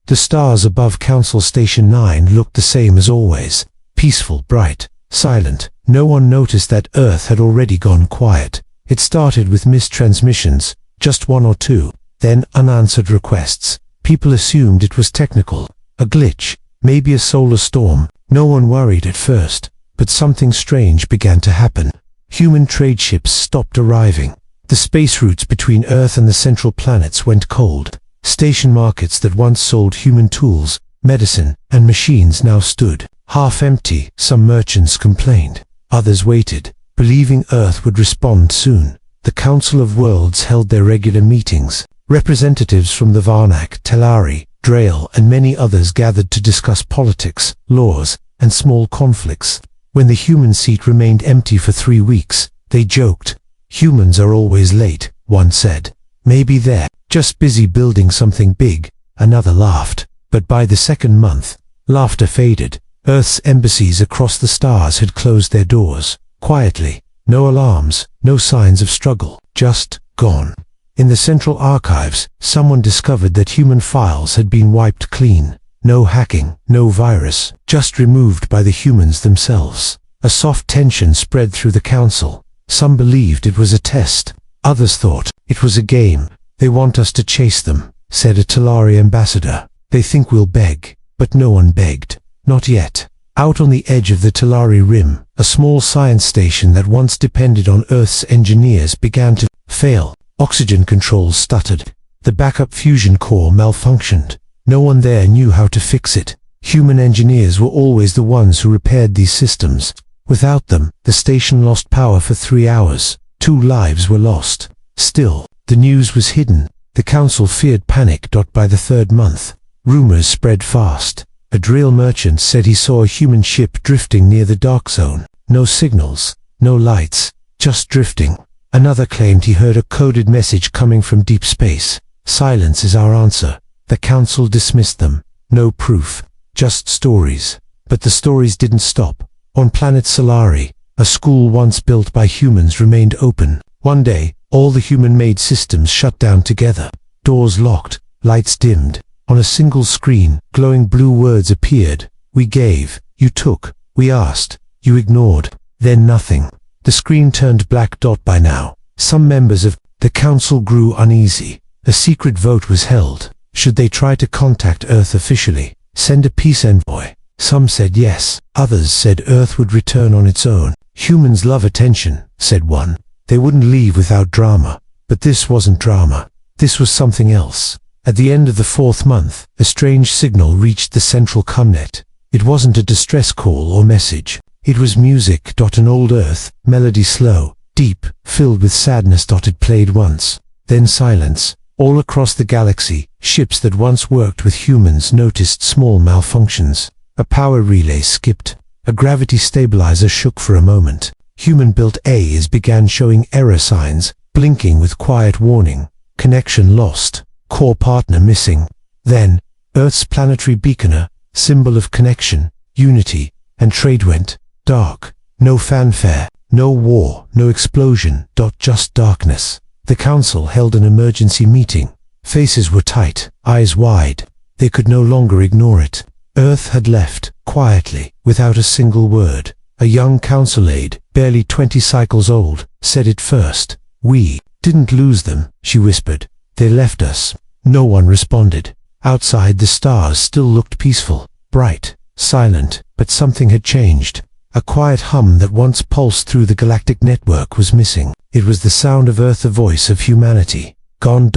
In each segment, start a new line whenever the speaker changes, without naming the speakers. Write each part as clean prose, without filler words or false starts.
The stars above Council Station 9 looked the same as always, peaceful, bright, silent. No one noticed that Earth had already gone quiet. It started with missed transmissions, just one or two, then unanswered requests. People assumed it was technical, a glitch, maybe a solar storm. No one worried at first, but something strange began to happen. Human trade ships stopped arriving. The space routes between Earth and the central planets went cold. Station markets that once sold human tools, medicine, and machines now stood half empty. Some merchants complained. Others waited, believing Earth would respond soon. The Council of Worlds held their regular meetings. Representatives from the Varnak, Telari, Drail, and many others gathered to discuss politics, laws, and small conflicts. When the human seat remained empty for 3 weeks, they joked. "Humans are always late," one said. "Maybe they're just busy building something big," another laughed. But by the second month, laughter faded. Earth's embassies across the stars had closed their doors, quietly. No alarms, no signs of struggle, just gone. In the central archives, someone discovered that human files had been wiped clean. No hacking, no virus, just removed by the humans themselves. A soft tension spread through the council. Some believed it was a test. Others thought it was a game. "They want us to chase them," said a Talari ambassador. "They think we'll beg." But no one begged. Not yet. Out on the edge of the Talari Rim, a small science station that once depended on Earth's engineers began to fail. Oxygen controls stuttered. The backup fusion core malfunctioned. No one there knew how to fix it. Human engineers were always the ones who repaired these systems. Without them, the station lost power for 3 hours. 2 lives were lost. Still, the news was hidden. The council feared panic. By the 3rd month, rumors spread fast. A drill merchant said he saw a human ship drifting near the dark zone. No signals, no lights, just drifting. Another claimed he heard a coded message coming from deep space. "Silence is our answer." The council dismissed them. No proof, just stories. But the stories didn't stop. On planet Solari, a school once built by humans remained open. One day, all the human-made systems shut down together. Doors locked, lights dimmed. On a single screen, glowing blue words appeared. "We gave, you took, we asked, you ignored, then nothing." The screen turned black. By now, some members of the council grew uneasy. A secret vote was held. Should they try to contact Earth officially, send a peace envoy? Some said yes, others said Earth would return on its own. "Humans love attention," said one. "They wouldn't leave without drama." But this wasn't drama. This was something else. At the end of the 4th month, a strange signal reached the central comnet. It wasn't a distress call or message. It was music. An old Earth melody, slow, deep, filled with sadness. It played once, then silence. All across the galaxy, ships that once worked with humans noticed small malfunctions. A power relay skipped. A gravity stabilizer shook for a moment. Human-built AIs began showing error signs, blinking with quiet warning. Connection lost. Core partner missing. Then, Earth's planetary beaconer, symbol of connection, unity, and trade, went dark. No fanfare, no war, no explosion. Just darkness. The council held an emergency meeting. Faces were tight, eyes wide. They could no longer ignore it. Earth had left, quietly, without a single word. A young council aide, barely 20 cycles old, said it first. "We didn't lose them," she whispered. "They left us." No one responded. Outside, the stars still looked peaceful, bright, silent, but something had changed. A quiet hum that once pulsed through the galactic network was missing. It was the sound of Earth, the voice of humanity. Gone.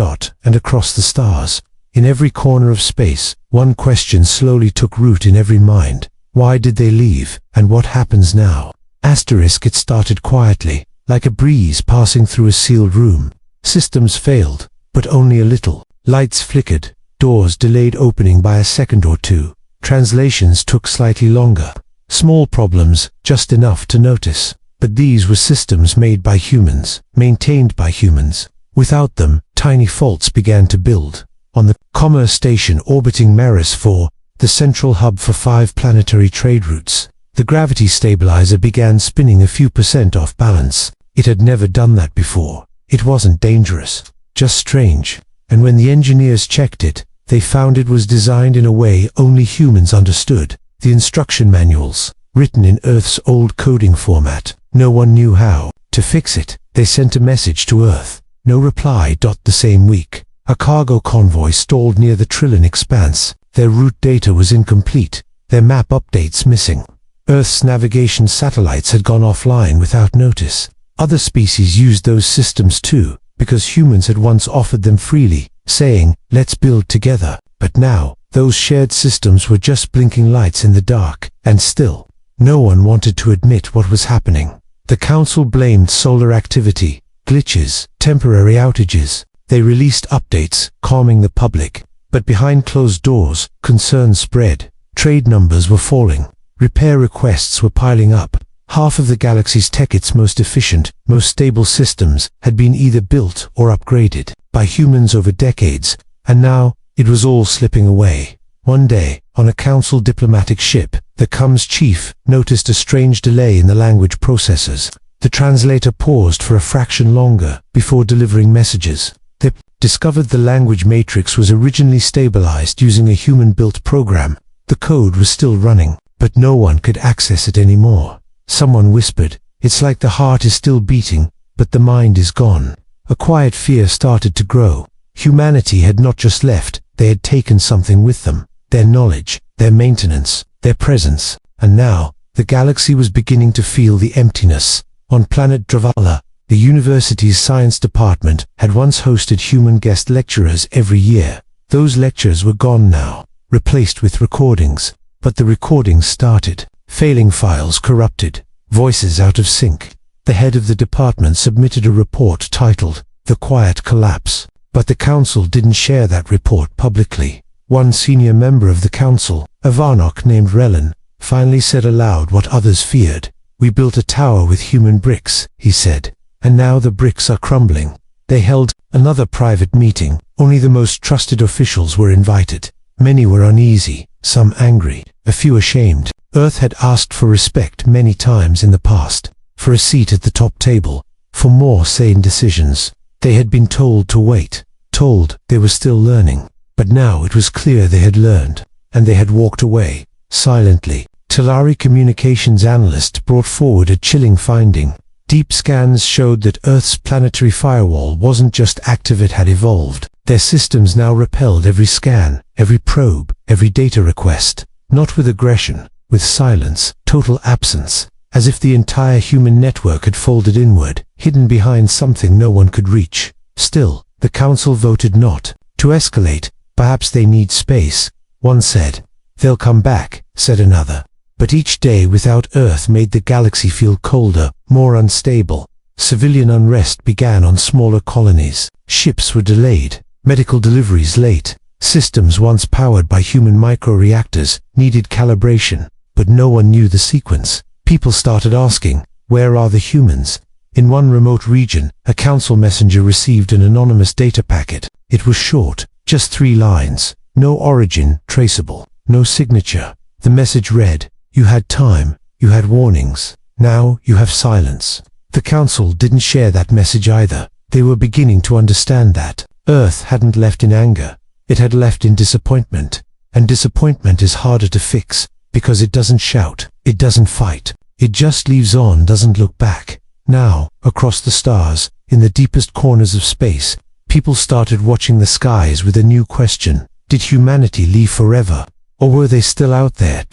And across the stars, in every corner of space, one question slowly took root in every mind. Why did they leave, and what happens now? It started quietly, like a breeze passing through a sealed room. Systems failed, but only a little. Lights flickered, doors delayed opening by a second or two. Translations took slightly longer. Small problems, just enough to notice. But these were systems made by humans, maintained by humans. Without them, tiny faults began to build. On the Commerce Station orbiting Maris 4, the central hub for 5 planetary trade routes, the gravity stabilizer began spinning a few percent off balance. It had never done that before. It wasn't dangerous, just strange. And when the engineers checked it, They found it was designed in a way only humans understood. The instruction manuals, written in Earth's old coding format. No one knew how to fix it. They sent a message to Earth. No reply. The same week, a cargo convoy stalled near the Trillion Expanse. Their route data was incomplete, their map updates missing. Earth's navigation satellites had gone offline without notice. Other species used those systems too, because humans had once offered them freely, saying, "Let's build together." But now, those shared systems were just blinking lights in the dark, and still, no one wanted to admit what was happening. The Council blamed solar activity, glitches, temporary outages. They released updates, calming the public. But behind closed doors, concerns spread. Trade numbers were falling. Repair requests were piling up. Half of the galaxy's its most efficient, most stable systems had been either built or upgraded by humans over decades, and now it was all slipping away. One day, on a Council diplomatic ship, the comms chief noticed a strange delay in the language processors. The translator paused for a fraction longer before delivering messages. They discovered the language matrix was originally stabilized using a human-built program. The code was still running, but no one could access it anymore. Someone whispered, "It's like the heart is still beating, but the mind is gone." A quiet fear started to grow. Humanity had not just left, they had taken something with them. Their knowledge, their maintenance, their presence. And now, the galaxy was beginning to feel the emptiness. On planet Dravala, the university's science department had once hosted human guest lecturers every year. Those lectures were gone now, replaced with recordings. But the recordings started. Failing files corrupted, voices out of sync. The head of the department submitted a report titled, "The Quiet Collapse." But the Council didn't share that report publicly. One senior member of the Council, a Varnock named Relin, finally said aloud what others feared. "We built a tower with human bricks," he said, "and now the bricks are crumbling." They held another private meeting. Only the most trusted officials were invited. Many were uneasy, some angry, a few ashamed. Earth had asked for respect many times in the past, for a seat at the top table, for more sane decisions. They had been told to wait, told they were still learning. But now it was clear they had learned, and they had walked away, silently. Talari communications analyst brought forward a chilling finding. Deep scans showed that Earth's planetary firewall wasn't just active, it had evolved. Their systems now repelled every scan, every probe, every data request. Not with aggression, with silence, total absence. As if the entire human network had folded inward, hidden behind something no one could reach. Still, the Council voted not to escalate. Perhaps they need space, one said. They'll come back, said another. But each day without Earth made the galaxy feel colder, more unstable. Civilian unrest began on smaller colonies. Ships were delayed, medical deliveries late. Systems once powered by human microreactors needed calibration, but no one knew the sequence. People started asking, where are the humans? In one remote region, a Council messenger received an anonymous data packet. It was short, just 3 lines. No origin traceable, no signature. The message read, "You had time, you had warnings. Now you have silence." The Council didn't share that message either. They were beginning to understand that Earth hadn't left in anger. It had left in disappointment. And disappointment is harder to fix, because it doesn't shout, it doesn't fight. It just leaves on, doesn't look back. Now, across the stars, in the deepest corners of space, people started watching the skies with a new question. Did humanity leave forever? Or were they still out there,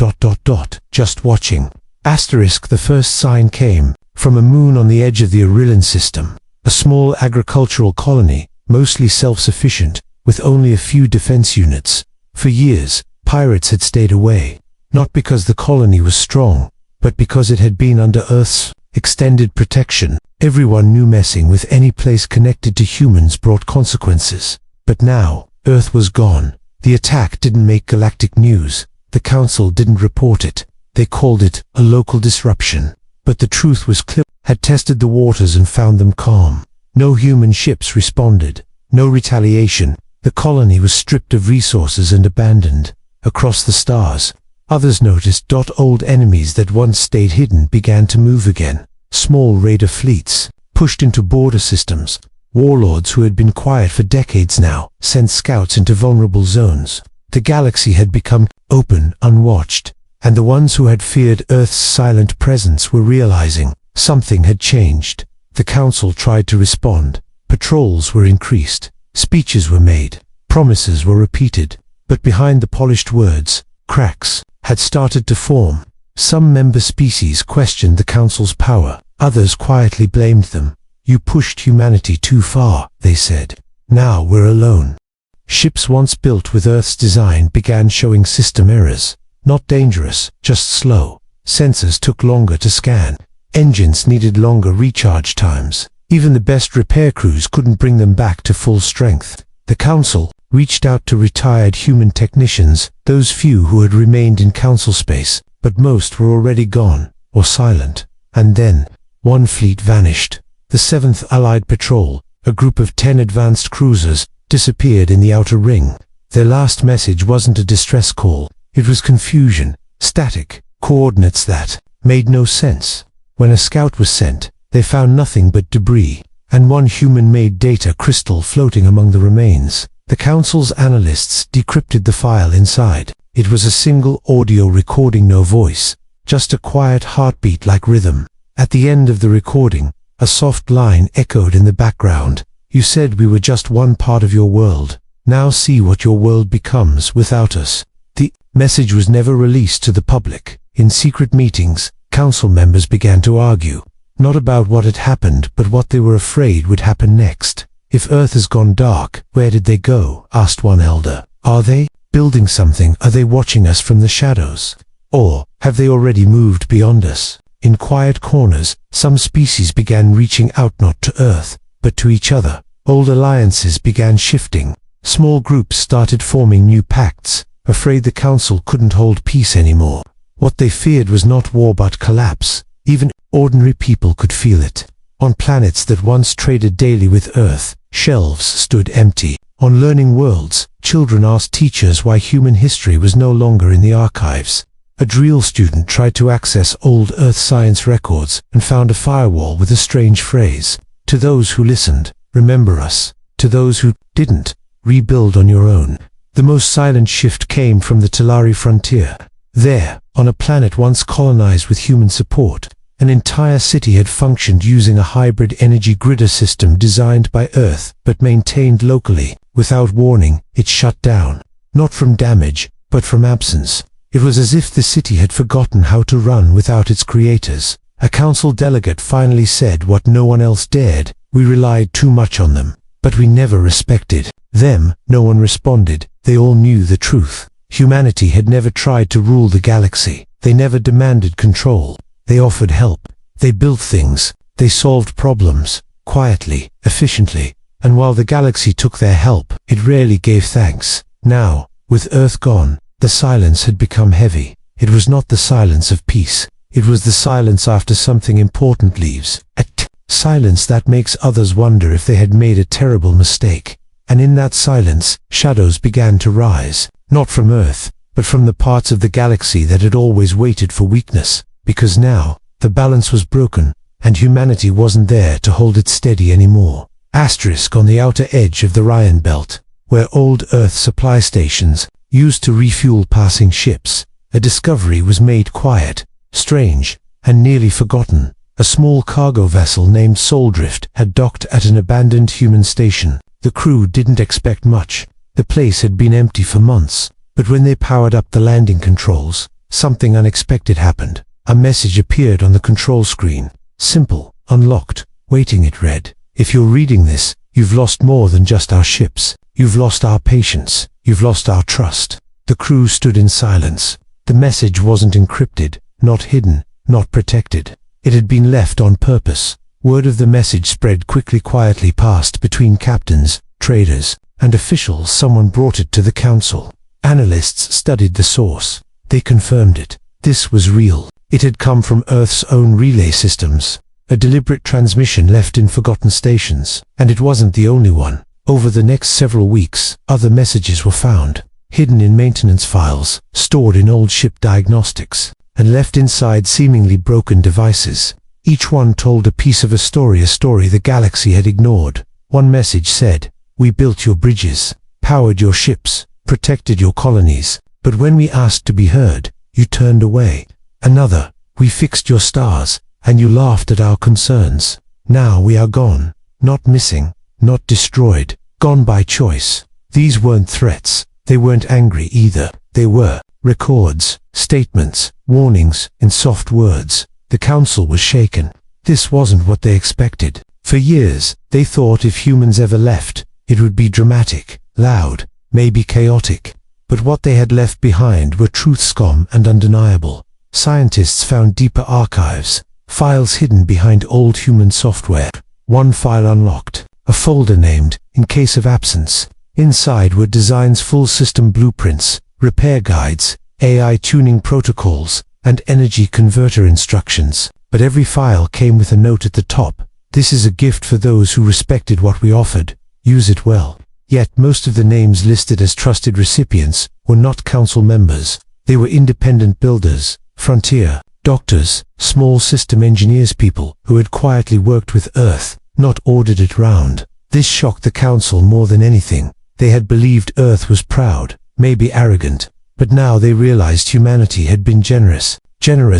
just watching? Asterisk. The first sign came from a moon on the edge of the Aurelian system. A small agricultural colony, mostly self-sufficient, with only a few defense units. For years, pirates had stayed away. Not because the colony was strong, but because it had been under Earth's extended protection. Everyone knew messing with any place connected to humans brought consequences. But now, Earth was gone. The attack didn't make galactic news. The Council didn't report it. They called it a local disruption. But the truth was clear. Had tested the waters and found them calm. No human ships responded. No retaliation. The colony was stripped of resources and abandoned. Across the stars, others noticed. Old enemies that once stayed hidden began to move again. Small raider fleets, pushed into border systems, Warlords who had been quiet for decades now sent scouts into vulnerable zones. The galaxy had become open, unwatched, and the ones who had feared Earth's silent presence were realizing something had changed. The Council tried to respond. Patrols were increased. Speeches were made. Promises were repeated. But behind the polished words, cracks had started to form. Some member species questioned the Council's power. Others quietly blamed them. "You pushed humanity too far," they said. "Now we're alone." Ships once built with Earth's design began showing system errors. Not dangerous, just slow. Sensors took longer to scan. Engines needed longer recharge times. Even the best repair crews couldn't bring them back to full strength. The Council reached out to retired human technicians, those few who had remained in Council space, but most were already gone, or silent. And then, one fleet vanished. The 7th Allied Patrol, a group of 10 advanced cruisers, disappeared in the outer ring. Their last message wasn't a distress call. It was confusion, static, coordinates that made no sense. When a scout was sent, they found nothing but debris, and one human-made data crystal floating among the remains. The Council's analysts decrypted the file inside. It was a single audio recording, no voice, just a quiet heartbeat-like rhythm. At the end of the recording, a soft line echoed in the background. "You said we were just one part of your world. Now see what your world becomes without us." The message was never released to the public. In secret meetings, Council members began to argue, not about what had happened, but what they were afraid would happen next. "If Earth has gone dark, where did they go?" asked one elder. "Are they building something? Are they watching us from the shadows? Or have they already moved beyond us?" In quiet corners, some species began reaching out not to Earth, but to each other. Old alliances began shifting. Small groups started forming new pacts, afraid the Council couldn't hold peace anymore. What they feared was not war but collapse. Even ordinary people could feel it. On planets that once traded daily with Earth, shelves stood empty. On learning worlds, children asked teachers why human history was no longer in the archives. A drill student tried to access old Earth science records and found a firewall with a strange phrase. "To those who listened, remember us. To those who didn't, rebuild on your own." The most silent shift came from the Talari frontier. There, on a planet once colonized with human support, an entire city had functioned using a hybrid energy grider system designed by Earth but maintained locally. Without warning, it shut down. Not from damage, but from absence. It was as if the city had forgotten how to run without its creators. A Council delegate finally said what no one else dared: "We relied too much on them, but we never respected them." No one responded. They all knew the truth. Humanity had never tried to rule the galaxy. They never demanded control. They offered help. They built things. They solved problems, quietly, efficiently. And while the galaxy took their help, it rarely gave thanks. Now, with Earth gone, the silence had become heavy. It was not the silence of peace. It was the silence after something important leaves. A silence that makes others wonder if they had made a terrible mistake. And in that silence, shadows began to rise. Not from Earth, but from the parts of the galaxy that had always waited for weakness. Because now, the balance was broken, and humanity wasn't there to hold it steady anymore. Asterisk on the outer edge of the Ryan Belt, where old Earth supply stations used to refuel passing ships, a discovery was made quiet, strange, and nearly forgotten. A small cargo vessel named Souldrift had docked at an abandoned human station. The crew didn't expect much. The place had been empty for months, but when they powered up the landing controls, something unexpected happened. A message appeared on the control screen. Simple, unlocked, waiting, it read. "If you're reading this, you've lost more than just our ships. You've lost our patience. You've lost our trust." The crew stood in silence. The message wasn't encrypted, not hidden, not protected. It had been left on purpose. Word of the message spread quietly passed between captains, traders, and officials. Someone brought it to the Council. Analysts studied the source. They confirmed it. This was real. It had come from Earth's own relay systems. A deliberate transmission left in forgotten stations. And it wasn't the only one. Over the next several weeks, other messages were found, hidden in maintenance files, stored in old ship diagnostics, and left inside seemingly broken devices. Each one told a piece of a story the galaxy had ignored. One message said, "We built your bridges, powered your ships, protected your colonies, but when we asked to be heard, you turned away." Another, "We fixed your stars, and you laughed at our concerns. Now we are gone, not missing, not destroyed, gone by choice." These weren't threats, they weren't angry either. They were records, statements, warnings, in soft words. The council was shaken. This wasn't what they expected. For years, they thought if humans ever left, it would be dramatic, loud, maybe chaotic. But what they had left behind were truths calm and undeniable. Scientists found deeper archives, files hidden behind old human software. One file unlocked, a folder named, "In Case of Absence." Inside were designs, full system blueprints, repair guides, AI tuning protocols, and energy converter instructions. But every file came with a note at the top: "This is a gift for those who respected what we offered. Use it well." Yet most of the names listed as trusted recipients were not council members. They were independent builders, frontier, doctors, small system engineers, people who had quietly worked with Earth, not ordered it round. This shocked the council more than anything. They had believed Earth was proud, maybe arrogant, but now they realized humanity had been generous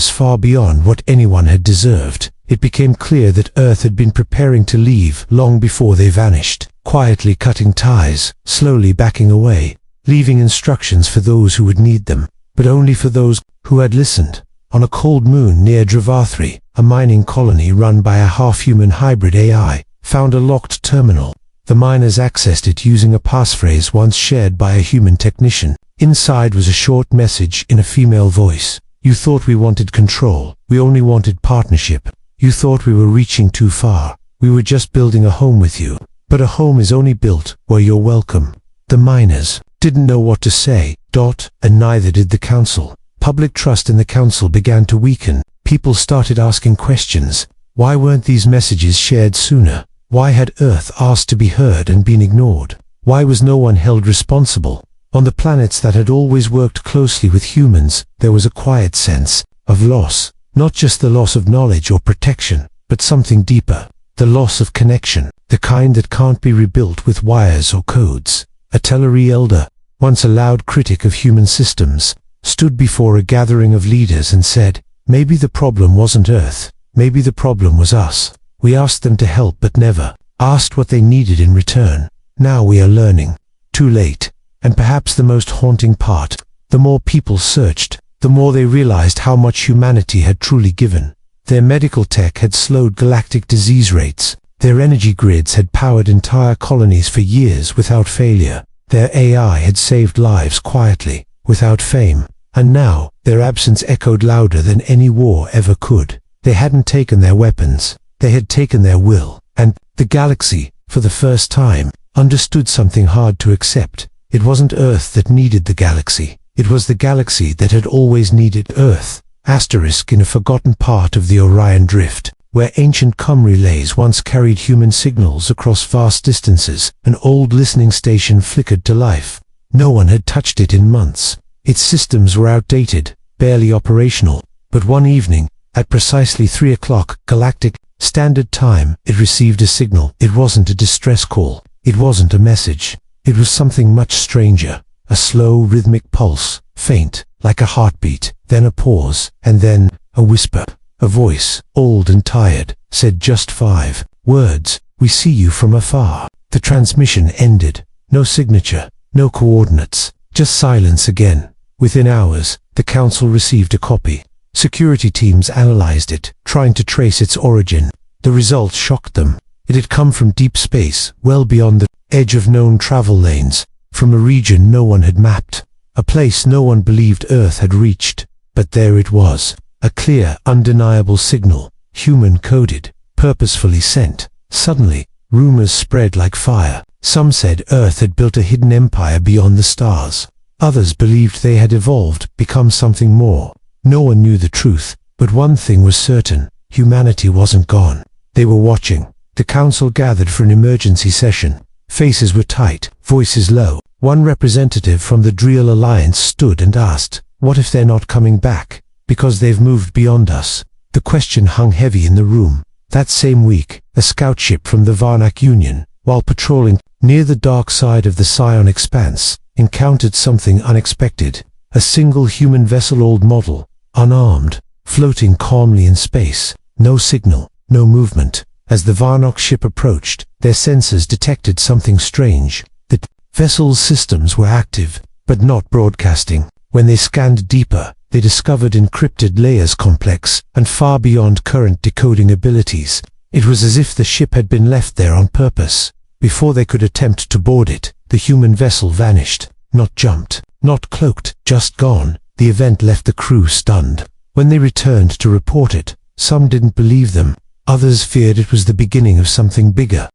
far beyond what anyone had deserved. It became clear that Earth had been preparing to leave long before they vanished, quietly cutting ties, slowly backing away, leaving instructions for those who would need them, but only for those who had listened. On a cold moon near Dravathri, a mining colony run by a half-human hybrid AI found a locked terminal. The miners accessed it using a passphrase once shared by a human technician. Inside was a short message in a female voice. "You thought we wanted control. We only wanted partnership. You thought we were reaching too far. We were just building a home with you. But a home is only built where you're welcome." The miners didn't know what to say, and neither did the council. Public trust in the council began to weaken. People started asking questions. Why weren't these messages shared sooner? Why had Earth asked to be heard and been ignored? Why was no one held responsible? On the planets that had always worked closely with humans, there was a quiet sense of loss. Not just the loss of knowledge or protection, but something deeper. The loss of connection, the kind that can't be rebuilt with wires or codes. A Teleri elder, once a loud critic of human systems, stood before a gathering of leaders and said, "Maybe the problem wasn't Earth. Maybe the problem was us. We asked them to help but never asked what they needed in return. Now we are learning. Too late." And perhaps the most haunting part, the more people searched, the more they realized how much humanity had truly given. Their medical tech had slowed galactic disease rates. Their energy grids had powered entire colonies for years without failure. Their AI had saved lives quietly, without fame. And now, their absence echoed louder than any war ever could. They hadn't taken their weapons. They had taken their will. And the galaxy, for the first time, understood something hard to accept. It wasn't Earth that needed the galaxy. It was the galaxy that had always needed Earth. Asterisk in a forgotten part of the Orion Drift, where ancient comm relays once carried human signals across vast distances, an old listening station flickered to life. No one had touched it in months. Its systems were outdated, barely operational. But one evening, at precisely 3 o'clock Galactic Standard Time, it received a signal. It wasn't a distress call. It wasn't a message. It was something much stranger. A slow, rhythmic pulse, faint, like a heartbeat, then a pause, and then a whisper. A voice, old and tired, said just 5 words, "We see you from afar." The transmission ended. No signature, no coordinates, just silence again. Within hours, the council received a copy. Security teams analyzed it, trying to trace its origin. The results shocked them. It had come from deep space, well beyond the edge of known travel lanes, from a region no one had mapped, a place no one believed Earth had reached. But there it was, a clear, undeniable signal, human-coded, purposefully sent. Suddenly, rumors spread like fire. Some said Earth had built a hidden empire beyond the stars. Others believed they had evolved, become something more. No one knew the truth, but one thing was certain: humanity wasn't gone. They were watching. The council gathered for an emergency session. Faces were tight, voices low. One representative from the Driel Alliance stood and asked, "What if they're not coming back? Because they've moved beyond us?" The question hung heavy in the room. That same week, a scout ship from the Varnak Union, while patrolling near the dark side of the Scion expanse, encountered something unexpected. A single human vessel, old model, unarmed, floating calmly in space. No signal, no movement. As the Varnock ship approached, their sensors detected something strange. The vessel's systems were active, but not broadcasting. When they scanned deeper, they discovered encrypted layers complex and far beyond current decoding abilities. It was as if the ship had been left there on purpose. Before they could attempt to board it, the human vessel vanished. Not jumped, not cloaked, just gone. The event left the crew stunned. When they returned to report it, some didn't believe them. Others feared it was the beginning of something bigger.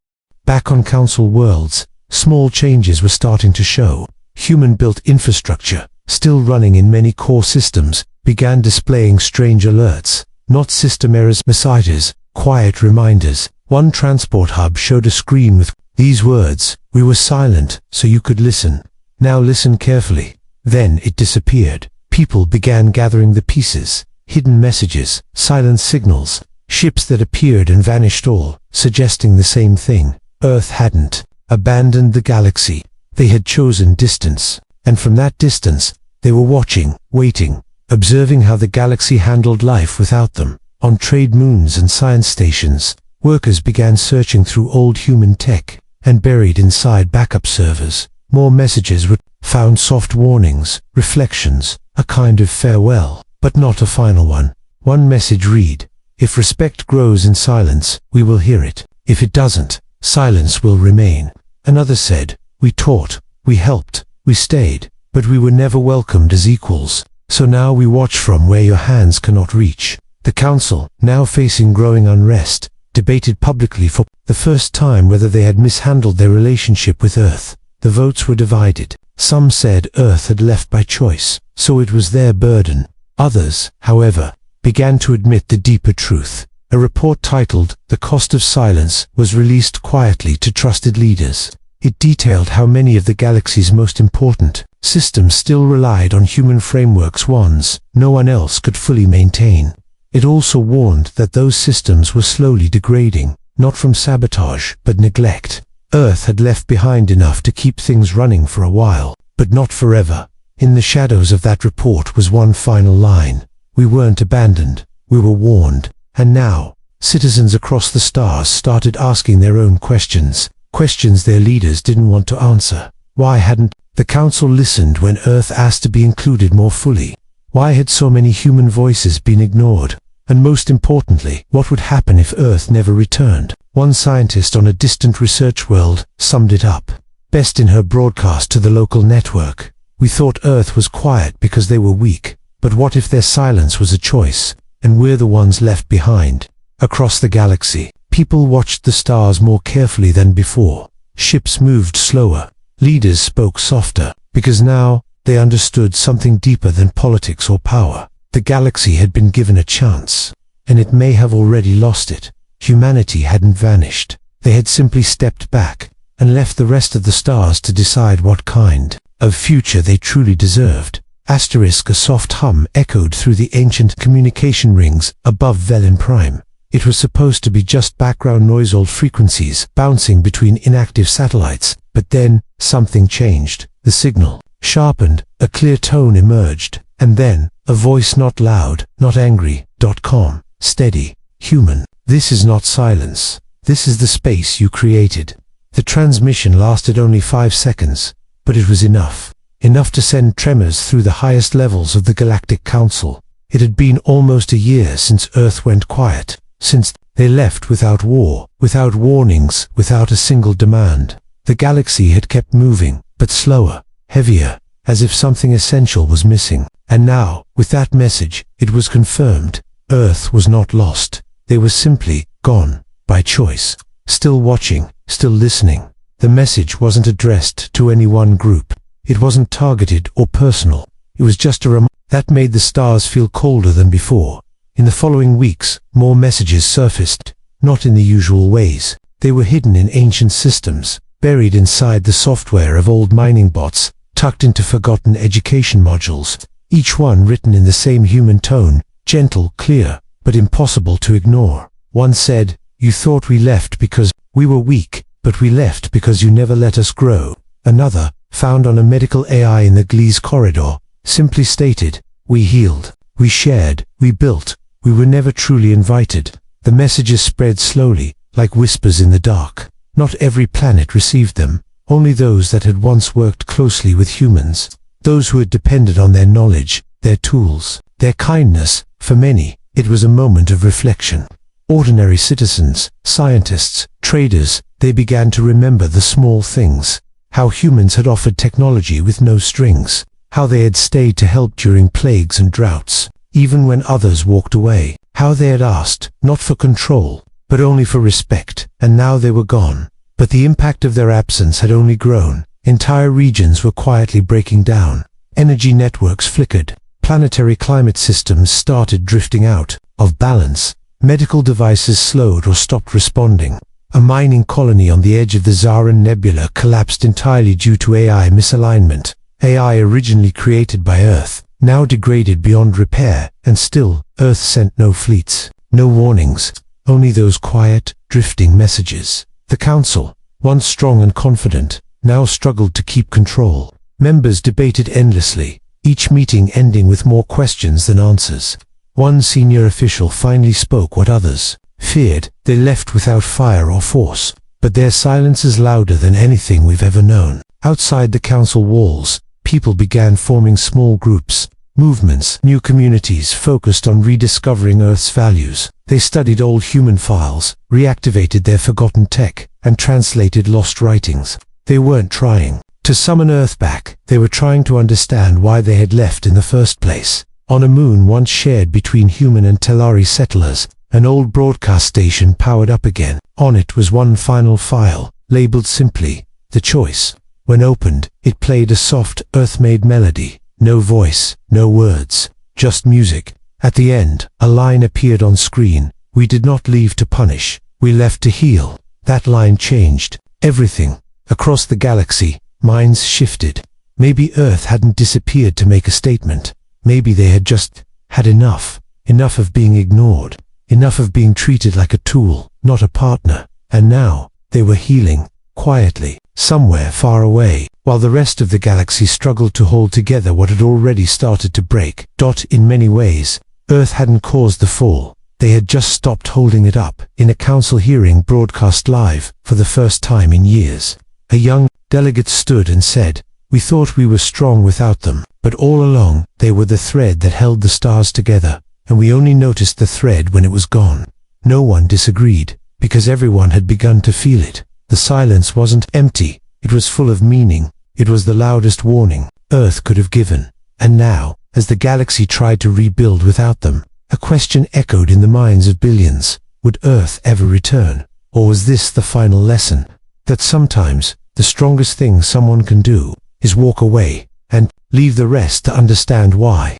Back on Council worlds, small changes were starting to show. Human-built infrastructure, still running in many core systems, began displaying strange alerts. Not system errors, messages, quiet reminders. One transport hub showed a screen with these words: "We were silent, so you could listen. Now listen carefully." Then it disappeared. People began gathering the pieces. Hidden messages, silent signals, ships that appeared and vanished, all suggesting the same thing. Earth hadn't abandoned the galaxy. They had chosen distance. And from that distance, they were watching, waiting, observing how the galaxy handled life without them. On trade moons and science stations, workers began searching through old human tech, and buried inside backup servers, more messages were found, soft warnings, reflections, a kind of farewell, but not a final one. One message read: "If respect grows in silence, we will hear it. If it doesn't, silence will remain." Another said, "We taught, we helped, we stayed, but we were never welcomed as equals. So now we watch from where your hands cannot reach." The Council, now facing growing unrest, debated publicly for the first time whether they had mishandled their relationship with Earth. The votes were divided. Some said Earth had left by choice, so it was their burden. Others, however, began to admit the deeper truth. A report titled "The Cost of Silence" was released quietly to trusted leaders. It detailed how many of the galaxy's most important systems still relied on human frameworks, ones no one else could fully maintain. It also warned that those systems were slowly degrading, not from sabotage, but neglect. Earth had left behind enough to keep things running for a while, but not forever. In the shadows of that report was one final line: "We weren't abandoned, we were warned." And now, citizens across the stars started asking their own questions, questions their leaders didn't want to answer. Why hadn't the Council listened when Earth asked to be included more fully? Why had so many human voices been ignored? And most importantly, what would happen if Earth never returned? One scientist on a distant research world summed it up best in her broadcast to the local network: "We thought Earth was quiet because they were weak, but what if their silence was a choice, and we're the ones left behind?" Across the galaxy, people watched the stars more carefully than before. Ships moved slower. Leaders spoke softer, because now they understood something deeper than politics or power. The galaxy had been given a chance, and it may have already lost it. Humanity hadn't vanished. They had simply stepped back and left the rest of the stars to decide what kind of future they truly deserved. Asterisk, a soft hum echoed through the ancient communication rings above Velen Prime. It was supposed to be just background noise, old frequencies bouncing between inactive satellites, but then something changed. The signal sharpened, a clear tone emerged, and then a voice, not loud, not angry, calm, steady, human. "This is not silence. This is the space you created." The transmission lasted only 5 seconds, but it was enough. Enough to send tremors through the highest levels of the Galactic Council. It had been almost a year since Earth went quiet, since they left without war, without warnings, without a single demand. The galaxy had kept moving, but slower, heavier, as if something essential was missing. And now, with that message, it was confirmed. Earth was not lost. They were simply gone, by choice. Still watching, still listening. The message wasn't addressed to any one group. It wasn't targeted or personal. It was just a reminder that made the stars feel colder than before. In the following weeks, more messages surfaced, not in the usual ways. They were hidden in ancient systems, buried inside the software of old mining bots, tucked into forgotten education modules, each one written in the same human tone, gentle, clear, but impossible to ignore. One said, "You thought we left because we were weak, but we left because you never let us grow. Another, found on a medical AI in the Gliese corridor, simply stated, we healed, we shared, we built, we were never truly invited. The messages spread slowly, like whispers in the dark. Not every planet received them, only those that had once worked closely with humans, those who had depended on their knowledge, their tools, their kindness. For many, it was a moment of reflection. Ordinary citizens, scientists, traders, they began to remember the small things. How humans had offered technology with no strings. How they had stayed to help during plagues and droughts, even when others walked away. How they had asked, not for control, but only for respect, and now they were gone. But the impact of their absence had only grown. Entire regions were quietly breaking down. Energy networks flickered. Planetary climate systems started drifting out of balance. Medical devices slowed or stopped responding. A mining colony on the edge of the Zaran Nebula collapsed entirely due to AI misalignment. AI originally created by Earth, now degraded beyond repair, and still, Earth sent no fleets, no warnings, only those quiet, drifting messages. The Council, once strong and confident, now struggled to keep control. Members debated endlessly, each meeting ending with more questions than answers. One senior official finally spoke what others feared. They left without fire or force, but their silence is louder than anything we've ever known. Outside the council walls, people began forming small groups, movements, new communities focused on rediscovering Earth's values. They studied old human files, reactivated their forgotten tech, and translated lost writings. They weren't trying to summon Earth back, they were trying to understand why they had left in the first place. On a moon once shared between human and Telari settlers, an old broadcast station powered up again. On it was one final file, labeled simply, The Choice. When opened, it played a soft, earth-made melody. No voice, no words, just music. At the end, a line appeared on screen. We did not leave to punish, we left to heal. That line changed everything. Across the galaxy, minds shifted. Maybe Earth hadn't disappeared to make a statement. Maybe they had just had enough. Enough of being ignored. Enough of being treated like a tool, not a partner. And now, they were healing, quietly, somewhere far away, while the rest of the galaxy struggled to hold together what had already started to break. In many ways, Earth hadn't caused the fall. They had just stopped holding it up. In a council hearing broadcast live, for the first time in years, a young delegate stood and said, "We thought we were strong without them, but all along, they were the thread that held the stars together, and we only noticed the thread when it was gone." No one disagreed, because everyone had begun to feel it. The silence wasn't empty, it was full of meaning. It was the loudest warning Earth could have given. And now, as the galaxy tried to rebuild without them, a question echoed in the minds of billions. Would Earth ever return? Or was this the final lesson? That sometimes, the strongest thing someone can do is walk away and leave the rest to understand why.